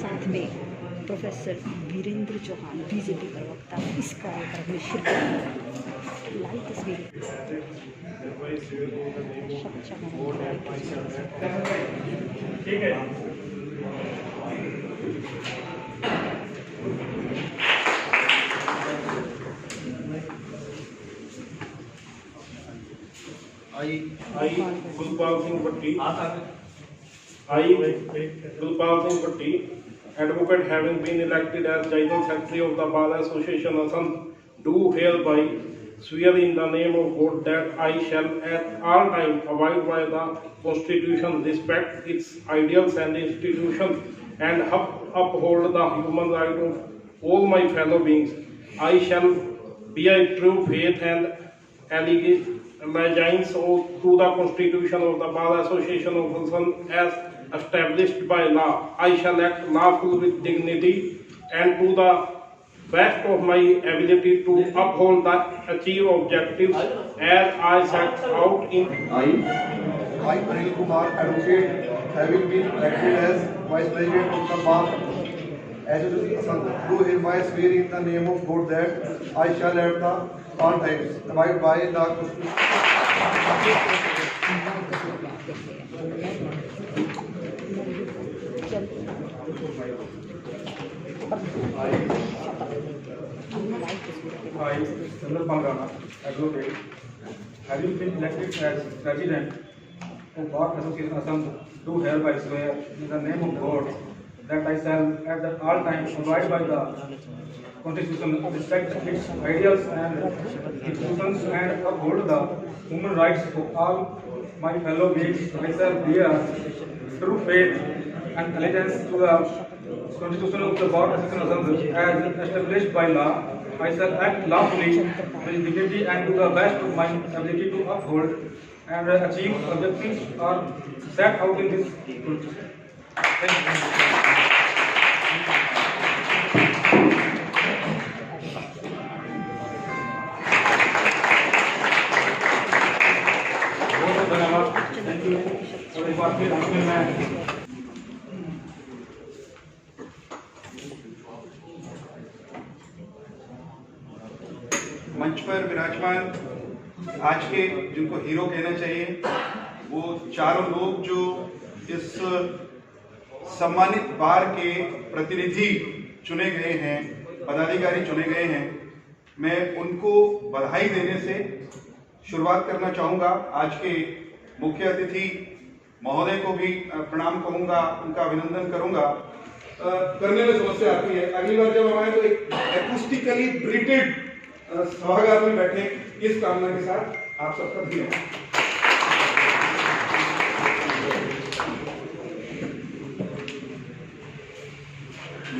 साथ में professor Virendra Chauhan BJP प्रवक्ता इस कार्यक्रम में शिरकत। लाइव तस्वीरें I, Gulpal Singh Bhatti, advocate, having been elected as General Secretary of the Bar Association Assam, do hereby swear in the name of God that I shall at all times abide by the Constitution, respect its ideals and institutions, and uphold the human right of all my fellow beings. I shall bear true faith and allegiance to the Constitution of the Bar Association of Assam as established by law. I shall act lawfully with dignity and to the best of my ability to uphold the achieve objectives as I set out in. I, Anil Kumar, advocate, having been elected as Vice President of the Bar Association, do hereby swear in the name of God that I shall at all times abide by the Constitution. I, Chandrapal Rana, advocate, having been elected as President of Bar Association Assam, do hereby swear in the name of God that I shall at all times abide by the Constitution, respect its ideals and institutions, and uphold the human rights of all my fellow beings. I shall bear true faith and allegiance to the Constitution of the Bar Association as established by law. I shall act lawfully with dignity and to the best of my ability to uphold and achieve objectives are set out in this Constitution. Thank you. मंच पर विराजमान आज के जिनको hero कहना चाहिए वो चारों लोग जो इस सम्मानित बार के प्रतिनिधि चुने गए हैं, पदाधिकारी चुने गए हैं, मैं उनको बधाई देने से शुरुआत करना चाहूँगा। आज के मुख्य अतिथि महोदय को भी प्रणाम कहूँगा, उनका अभिनंदन करूँगा। करने में समस्या आती है, अगली बार जब हम आए तो एक एक्यूस्टिकली ब्रीटेड सभागार में बैठे, इस कामना के साथ आप सबका धन्यवाद।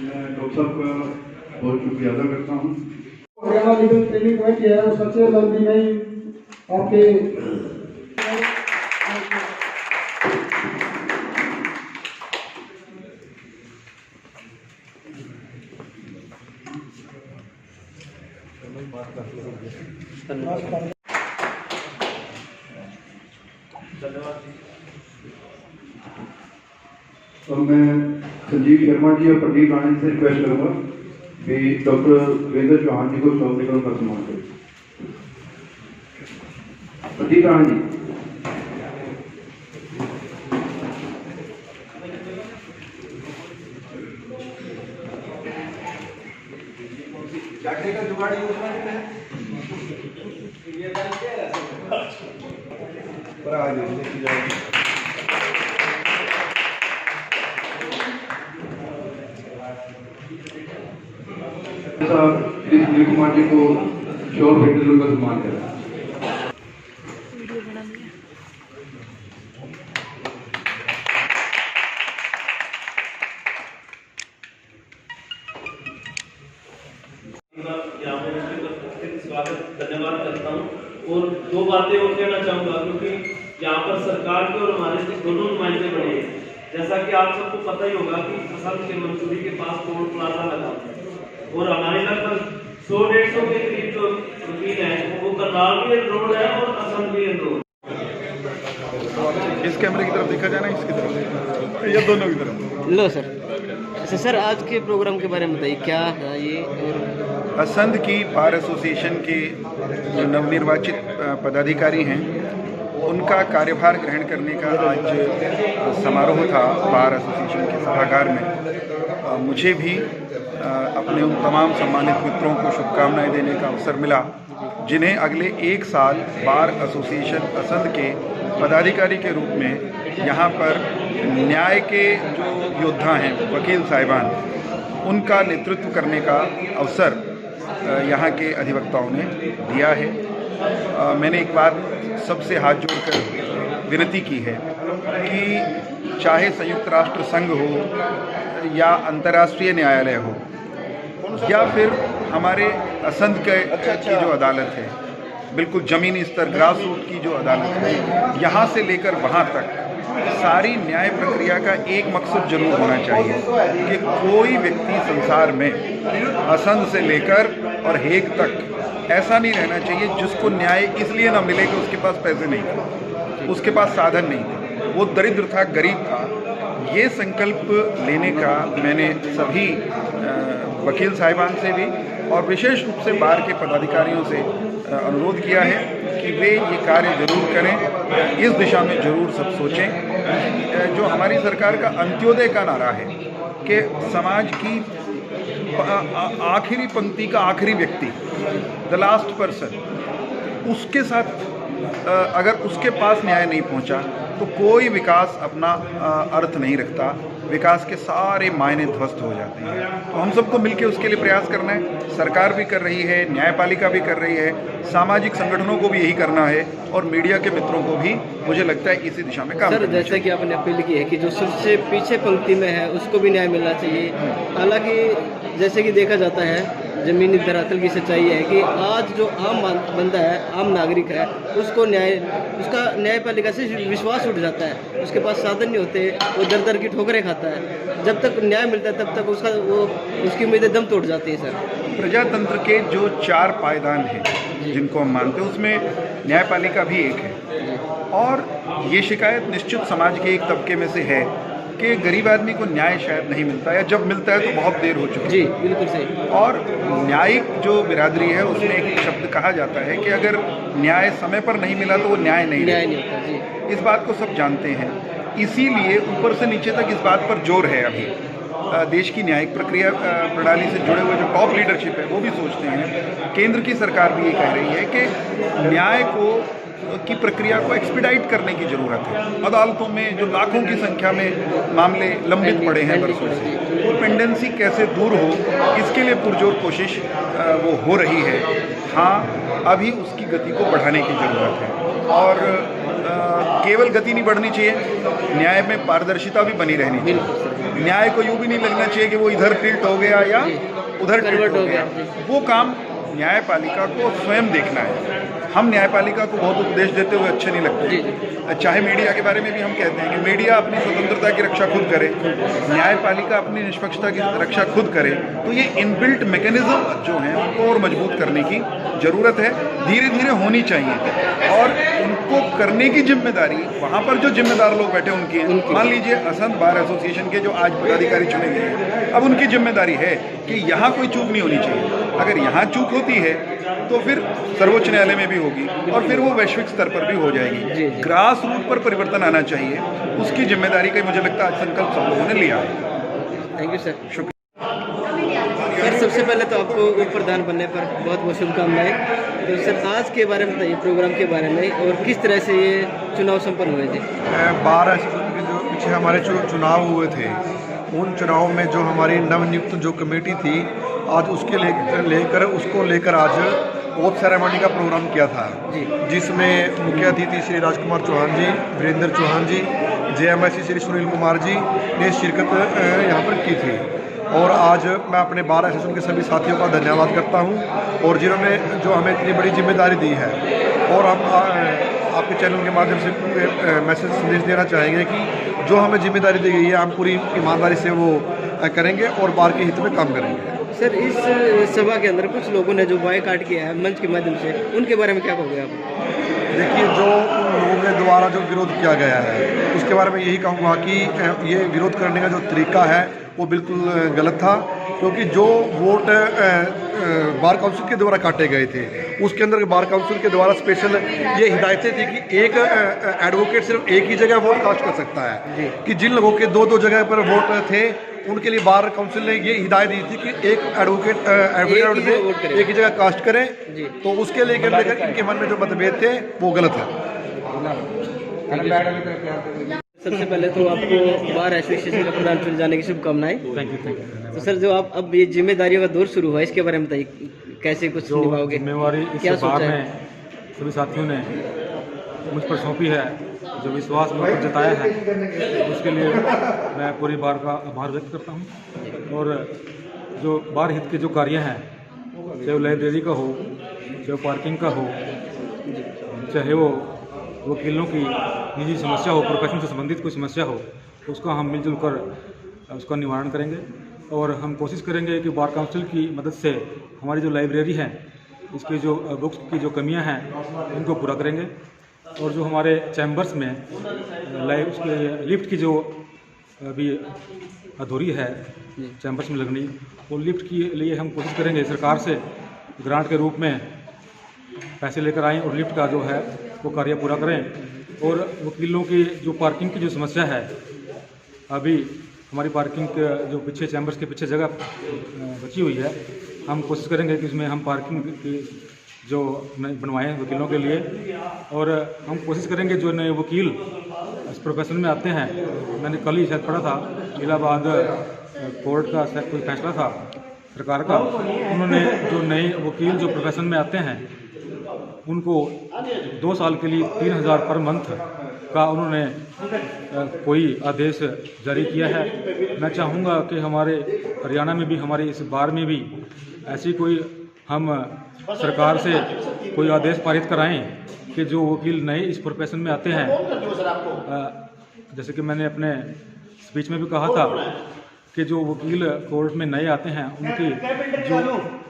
मैं डॉक्टर साहब का बहुत शुक्रिया अदा करता हूँ। हरियाणा लीगल ट्रेनिंग कमेटी है, वो सच्चे लंबी नहीं आपके और मैं संजीव शर्मा जी और प्रदीप राणा जी से रिक्वेस्ट करूंगा कि डॉक्टर वीरेंद्र चौहान जी को सौंप निकल कर सम्मान करें। प्रदीप राणा जी। जागने का जुगाड़ यूज में सुनील कुमार जी को शोर भेंटल का सम्मान करें। वीडियो बना लिया। स्वागत धन्यवाद करता हूँ और दो बातें और कहना चाहूँगा, क्योंकि यहाँ पर सरकार के और हमारे दोनों नुमाइंदे बने हैं। जैसा कि आप सबको पता ही होगा कि असम के मंसूरी के पास टोल प्लाजा लगा और हमारे लगभग 100-150 के करीब जो वकील है वो करनाल भी एनरोल है और असम भी एनरोल। इस कैमरे की तरफ देखा जाए ना, इसकी तरफ या दोनों की तरफ। लो सर अच्छा सर, आज के प्रोग्राम के बारे में बताइए, क्या है ये? और असंध की बार एसोसिएशन के जो नवनिर्वाचित पदाधिकारी हैं उनका कार्यभार ग्रहण करने का आज समारोह था बार एसोसिएशन के सभागार में। मुझे भी अपने उन तमाम सम्मानित मित्रों को शुभकामनाएं देने का अवसर मिला जिन्हें अगले 1 साल बार एसोसिएशन असंध के पदाधिकारी के रूप में यहाँ पर न्याय के जो योद्धा हैं वकील साहिबान उनका नेतृत्व करने का अवसर यहाँ के अधिवक्ताओं ने दिया है। मैंने एक बार सबसे हाथ जोड़कर विनती की है कि चाहे संयुक्त राष्ट्र संघ हो या अंतर्राष्ट्रीय न्यायालय हो या फिर हमारे असंध की जो अदालत है, बिल्कुल ज़मीनी स्तर ग्रास रूट की जो अदालत है, यहाँ से लेकर वहाँ तक सारी न्याय प्रक्रिया का एक मकसद जरूर होना चाहिए कि कोई व्यक्ति संसार में असंध से लेकर और हेग तक ऐसा नहीं रहना चाहिए जिसको न्याय इसलिए ना मिले कि उसके पास पैसे नहीं थे, उसके पास साधन नहीं थे, वो दरिद्र था, गरीब था। ये संकल्प लेने का मैंने सभी वकील साहिबान से भी और विशेष रूप से बार के पदाधिकारियों से अनुरोध किया है कि वे ये कार्य जरूर करें, इस दिशा में जरूर सब सोचें। जो हमारी सरकार का अंत्योदय का नारा है कि समाज की आखिरी पंक्ति का आखिरी व्यक्ति, द लास्ट पर्सन, उसके साथ अगर उसके पास न्याय नहीं पहुंचा तो कोई विकास अपना अर्थ नहीं रखता, विकास के सारे मायने ध्वस्त हो जाते हैं। तो हम सबको मिलकर उसके लिए प्रयास करना है। सरकार भी कर रही है, न्यायपालिका भी कर रही है, सामाजिक संगठनों को भी यही करना है और मीडिया के मित्रों को भी मुझे लगता है इसी दिशा में काम करना चाहिए। जैसा कि आपने अपील की है कि जो सबसे पीछे पंक्ति में है उसको भी न्याय मिलना चाहिए। हालांकि जैसे कि देखा जाता है, ज़मीनी धरातल की सच्चाई है कि आज जो आम बंदा है, आम नागरिक है, उसका न्यायपालिका से विश्वास उठ जाता है। उसके पास साधन नहीं होते, वो दर दर की ठोकरें खाता है। जब तक न्याय मिलता है तब तक उसकी उम्मीदें दम तोड़ जाती हैं। सर, प्रजातंत्र के जो 4 पायदान हैं जिनको हम मानते हैं उसमें न्यायपालिका भी एक है और ये शिकायत निश्चित समाज के एक तबके में से है कि गरीब आदमी को न्याय शायद नहीं मिलता या जब मिलता है तो बहुत देर हो चुकी है। जी बिल्कुल सही। और न्यायिक जो बिरादरी है उसमें एक शब्द कहा जाता है कि अगर न्याय समय पर नहीं मिला तो वो न्याय नहीं होता। जी, इस बात को सब जानते हैं, इसीलिए ऊपर से नीचे तक इस बात पर जोर है। अभी देश की न्यायिक प्रक्रिया प्रणाली से जुड़े हुए जो टॉप लीडरशिप है वो भी सोचते हैं, केंद्र की सरकार भी ये कह रही है कि न्याय की प्रक्रिया को एक्सपीडाइट करने की ज़रूरत है। अदालतों में जो लाखों की संख्या में मामले लंबित पड़े हैं बरसों से, वो पेंडेंसी कैसे दूर हो, इसके लिए पुरजोर कोशिश वो हो रही है। हाँ, अभी उसकी गति को बढ़ाने की ज़रूरत है और केवल गति नहीं बढ़नी चाहिए, न्याय में पारदर्शिता भी बनी रहनी चाहिए। न्याय को यूँ भी नहीं लगना चाहिए कि वो इधर टिल्ट हो गया या उधर टिल्ट हो गया। वो काम न्यायपालिका को स्वयं देखना है। हम न्यायपालिका को बहुत उपदेश देते हुए अच्छे नहीं लगते। चाहे मीडिया के बारे में भी हम कहते हैं कि मीडिया अपनी स्वतंत्रता की रक्षा खुद करे, न्यायपालिका अपनी निष्पक्षता की रक्षा खुद करे। तो ये इनबिल्ट मैकेनिज्म जो हैं उनको और मजबूत करने की ज़रूरत है, धीरे धीरे होनी चाहिए और उनको करने की जिम्मेदारी वहाँ पर जो जिम्मेदार लोग बैठे उनकी है। मान लीजिए असंध बार एसोसिएशन के जो आज पदाधिकारी चुने गए हैं, अब उनकी जिम्मेदारी है कि यहाँ कोई चूक नहीं होनी चाहिए। अगर यहाँ चूक होती है तो फिर सर्वोच्च न्यायालय में भी होगी और फिर वो वैश्विक स्तर पर भी हो जाएगी। ग्रास रूट पर परिवर्तन आना चाहिए, उसकी जिम्मेदारी का मुझे लगता है आज संकल्प सब लोगों ने लिया है। Thank you sir. शुक्रिया सर, सबसे पहले तो आपको उप प्रधान बनने पर बहुत बहुत शुभकामनाएं। तो सर, आज के बारे में बताइए, प्रोग्राम के बारे में, और किस तरह से ये चुनाव संपन्न हुए थे? 12 के जो पीछे हमारे चुनाव हुए थे, उन चुनाव में जो हमारी नवनियुक्त जो कमेटी थी, आज उसके लेकर आज ओथ सेरेमनी का प्रोग्राम किया था, जिसमें मुख्य अतिथि श्री राजकुमार चौहान जी, वीरेंद्र चौहान जी, JMIC श्री सुनील कुमार जी ने शिरकत यहाँ पर की थी। और आज मैं अपने बार एसोसिएशन के सभी साथियों का धन्यवाद करता हूँ और जिन्होंने जो हमें इतनी बड़ी जिम्मेदारी दी है। और हम आपके चैनल के माध्यम से मैसेज संदेश देना चाहेंगे कि जो हमें जिम्मेदारी दी गई है हम पूरी ईमानदारी से वो करेंगे और बार के हित में काम करेंगे। सर, इस सभा के अंदर कुछ लोगों ने जो बॉयकॉट किया है मंच के माध्यम से, उनके बारे में क्या कहोगे आप? देखिए, जो लोगों के द्वारा जो विरोध किया गया है उसके बारे में यही कहूँगा कि ये विरोध करने का जो तरीका है वो बिल्कुल गलत था, क्योंकि जो वोट बार काउंसिल के द्वारा काटे गए थे उसके अंदर बार काउंसिल के द्वारा स्पेशल ये हिदायतें थी कि एक एडवोकेट सिर्फ एक ही जगह वोट कास्ट कर सकता है, कि जिन लोगों के दो जगह पर वोट थे उनके लिए बार काउंसिल ने ये हिदायत दी थी कि एक एडवोकेट एक ही जगह कास्ट करें। तो उसके लेकर इनके मन में जो मतभेद थे वो गलत है। सबसे पहले तो आपको बार एसोसिएशन का प्रधान चुने जाने की शुभकामनाएं। Thank you. तो सर, जो आप अब ये जिम्मेदारियों का दौर शुरू हुआ, इसके बारे में बताइए, कैसे कुछ निभाओगे? जिम्मेवारी क्या इस बार सोचा है? में सभी साथियों ने मुझ पर सौंपी है, जो विश्वास मुझ पर जताया है, उसके लिए मैं पूरी बार का आभार व्यक्त करता हूँ। और जो बार हित के जो कार्य हैं, चाहे वो लाइब्रेरी का हो, चाहे वो पार्किंग का हो, चाहे वो वकीलों की निजी समस्या हो, प्रोफेशन से संबंधित कोई समस्या हो, उसका हम मिलजुल कर उसका निवारण करेंगे। और हम कोशिश करेंगे कि बार काउंसिल की मदद से हमारी जो लाइब्रेरी है, इसकी जो बुक्स की जो कमियां हैं उनको पूरा करेंगे। और जो हमारे चैम्बर्स में उसके लिफ्ट की जो अभी अधूरी है चैम्बर्स में लगनी, वो लिफ्ट के लिए हम कोशिश करेंगे सरकार से ग्रांट के रूप में पैसे लेकर आएँ और लिफ्ट का जो है वो कार्य पूरा करें। और वकीलों की जो पार्किंग की जो समस्या है, अभी हमारी पार्किंग के जो पीछे चैम्बर्स के पीछे जगह बची हुई है, हम कोशिश करेंगे कि इसमें हम पार्किंग की जो बनवाएं वकीलों के लिए। और हम कोशिश करेंगे जो नए वकील इस प्रोफेशन में आते हैं, मैंने कल ही शायद पढ़ा था इलाहाबाद कोर्ट का शायद कोई फैसला था सरकार का, उन्होंने जो नए वकील जो प्रोफेशन में आते हैं उनको 2 साल के लिए 3,000 पर मंथ का उन्होंने कोई आदेश जारी किया है। मैं चाहूँगा कि हमारे हरियाणा में भी, हमारे इस बार में भी ऐसी कोई हम सरकार से कोई आदेश पारित कराएं कि जो वकील नए इस प्रोफेशन में आते हैं, जैसे कि मैंने अपने स्पीच में भी कहा था कि जो वकील कोर्ट में नए आते हैं उनकी जो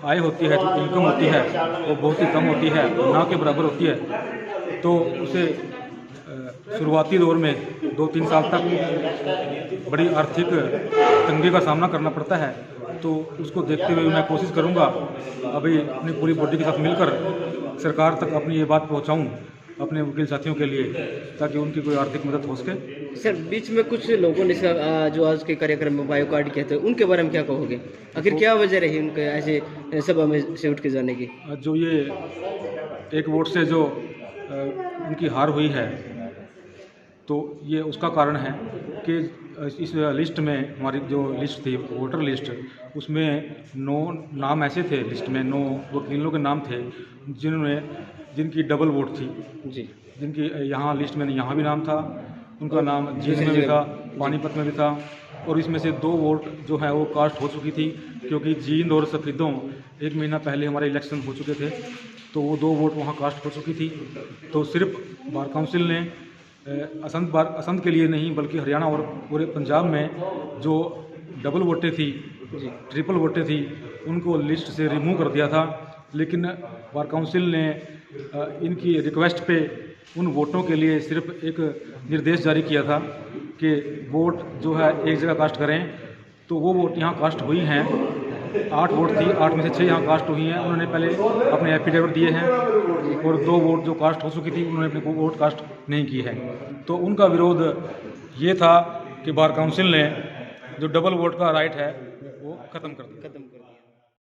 आय होती है, जो इनकम होती है, वो बहुत ही कम होती है, ना के बराबर होती है। तो उसे शुरुआती दौर में 2-3 साल तक बड़ी आर्थिक तंगी का सामना करना पड़ता है। तो उसको देखते हुए मैं कोशिश करूंगा अभी अपनी पूरी बॉडी के साथ मिलकर सरकार तक अपनी ये बात पहुंचाऊं अपने वकील साथियों के लिए, ताकि उनकी कोई आर्थिक मदद हो सके। सर, बीच में कुछ लोगों ने जो आज के कार्यक्रम में बायो कार्ड किए थे, उनके बारे में क्या कहोगे? आखिर क्या वजह रही उनके ऐसे सभा में से उठ के जाने की? जो ये एक वोट से जो उनकी हार हुई है, तो ये उसका कारण है कि इस लिस्ट में, हमारी जो लिस्ट थी वोटर लिस्ट, उसमें 9 नाम ऐसे थे, लिस्ट में 9 वकीलों के नाम थे जिनकी डबल वोट थी जी, जिनकी यहाँ लिस्ट में यहाँ भी नाम था, उनका नाम जींद में भी था, पानीपत में भी था। और इसमें से 2 वोट जो है वो कास्ट हो चुकी थी, क्योंकि जींद और सफीदों 1 महीना पहले हमारे इलेक्शन हो चुके थे, तो वो 2 वोट वहाँ कास्ट हो चुकी थी। तो सिर्फ बार काउंसिल ने असंध के लिए नहीं, बल्कि हरियाणा और पूरे पंजाब में जो डबल वोटें थी, ट्रिपल वोटें थी, उनको लिस्ट से रिमूव कर दिया था। लेकिन बार काउंसिल ने इनकी रिक्वेस्ट पे उन वोटों के लिए सिर्फ एक निर्देश जारी किया था कि वोट जो है एक जगह कास्ट करें। तो वो वोट यहाँ कास्ट हुई हैं, 8 वोट थी, 8 में से 6 यहाँ कास्ट हुई हैं। उन्होंने पहले अपने एफिडेविट दिए हैं, और 2 वोट जो कास्ट हो चुकी थी उन्होंने अपने वोट कास्ट नहीं की है। तो उनका विरोध ये था कि बार काउंसिल ने जो डबल वोट का राइट है वो ख़त्म कर दिया।